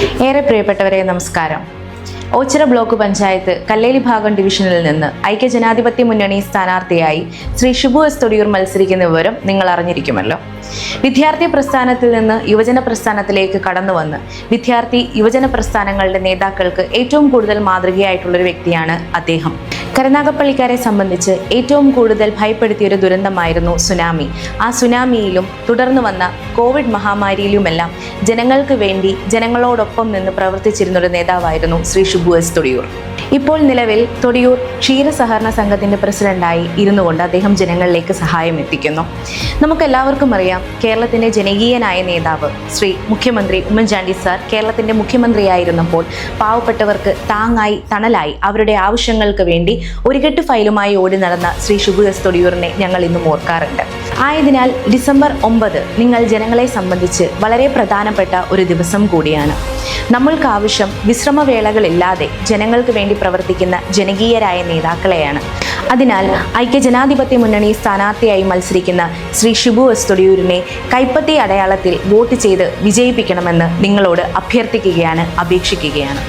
ഏറെ പ്രിയപ്പെട്ടവരെ നമസ്കാരം. ഓച്ചിറ ബ്ലോക്ക് പഞ്ചായത്ത് കല്ലേലി ഭാഗം ഡിവിഷനിൽ നിന്ന് ഐക്യജനാധിപത്യ മുന്നണി സ്ഥാനാർത്ഥിയായി ശ്രീ ഷിബു എസ് തൊടിയൂർ മത്സരിക്കുന്ന വിവരം നിങ്ങൾ അറിഞ്ഞിരിക്കുമല്ലോ. വിദ്യാർത്ഥി പ്രസ്ഥാനത്തിൽ നിന്ന് യുവജന പ്രസ്ഥാനത്തിലേക്ക് കടന്നുവന്ന് വിദ്യാർത്ഥി യുവജന പ്രസ്ഥാനങ്ങളുടെ നേതാക്കൾക്ക് ഏറ്റവും കൂടുതൽ മാതൃകയായിട്ടുള്ളൊരു വ്യക്തിയാണ് അദ്ദേഹം. കരുനാഗപ്പള്ളിക്കാരെ സംബന്ധിച്ച് ഏറ്റവും കൂടുതൽ ഭയപ്പെടുത്തിയൊരു ദുരന്തമായിരുന്നു സുനാമി. ആ സുനാമിയിലും തുടർന്ന് വന്ന കോവിഡ് മഹാമാരിയിലുമെല്ലാം ജനങ്ങൾക്ക് വേണ്ടി ജനങ്ങളോടൊപ്പം നിന്ന് പ്രവർത്തിച്ചിരുന്നൊരു നേതാവായിരുന്നു ശ്രീ ഷിബു എസ് തൊടിയൂർ. ഇപ്പോൾ നിലവിൽ തൊടിയൂർ ക്ഷീരസഹകരണ സംഘത്തിന്റെ പ്രസിഡന്റായി ഇരുന്നു കൊണ്ട് അദ്ദേഹം ജനങ്ങളിലേക്ക് സഹായം എത്തിക്കുന്നു. നമുക്കെല്ലാവർക്കും അറിയാം, കേരളത്തിന്റെ ജനകീയനായ നേതാവ് ശ്രീ മുഖ്യമന്ത്രി ഉമ്മൻചാണ്ടി സാർ കേരളത്തിന്റെ മുഖ്യമന്ത്രിയായിരുന്നപ്പോൾ പാവപ്പെട്ടവർക്ക് താങ്ങായി തണലായി അവരുടെ ആവശ്യങ്ങൾക്ക് വേണ്ടി ഒരു കെട്ട് ഫയലുമായി ഓടി നടന്ന ശ്രീ ഷിബു എസ് തൊടിയൂറിനെ ഞങ്ങൾ ഇന്നും ഓർക്കാറുണ്ട്. ആയതിനാൽ ഡിസംബർ 9 നിങ്ങൾ ജനങ്ങളെ സംബന്ധിച്ച് വളരെ പ്രധാനപ്പെട്ട ഒരു ദിവസം കൂടിയാണ്. നമ്മൾക്ക് ആവശ്യം വിശ്രമവേളകളില്ലാതെ ജനങ്ങൾക്ക് വേണ്ടി പ്രവർത്തിക്കുന്ന ജനകീയരായ നേതാക്കളെയാണ്. അതിനാൽ ഐക്യജനാധിപത്യ മുന്നണി സ്ഥാനാർത്ഥിയായി മത്സരിക്കുന്ന ശ്രീ ഷിബു എസ് തൊടിയൂരിനെ കൈപ്പത്തി അടയാളത്തിൽ വോട്ട് ചെയ്ത് വിജയിപ്പിക്കണമെന്ന് നിങ്ങളോട് അഭ്യർത്ഥിക്കുകയാണ്, അപേക്ഷിക്കുകയാണ്.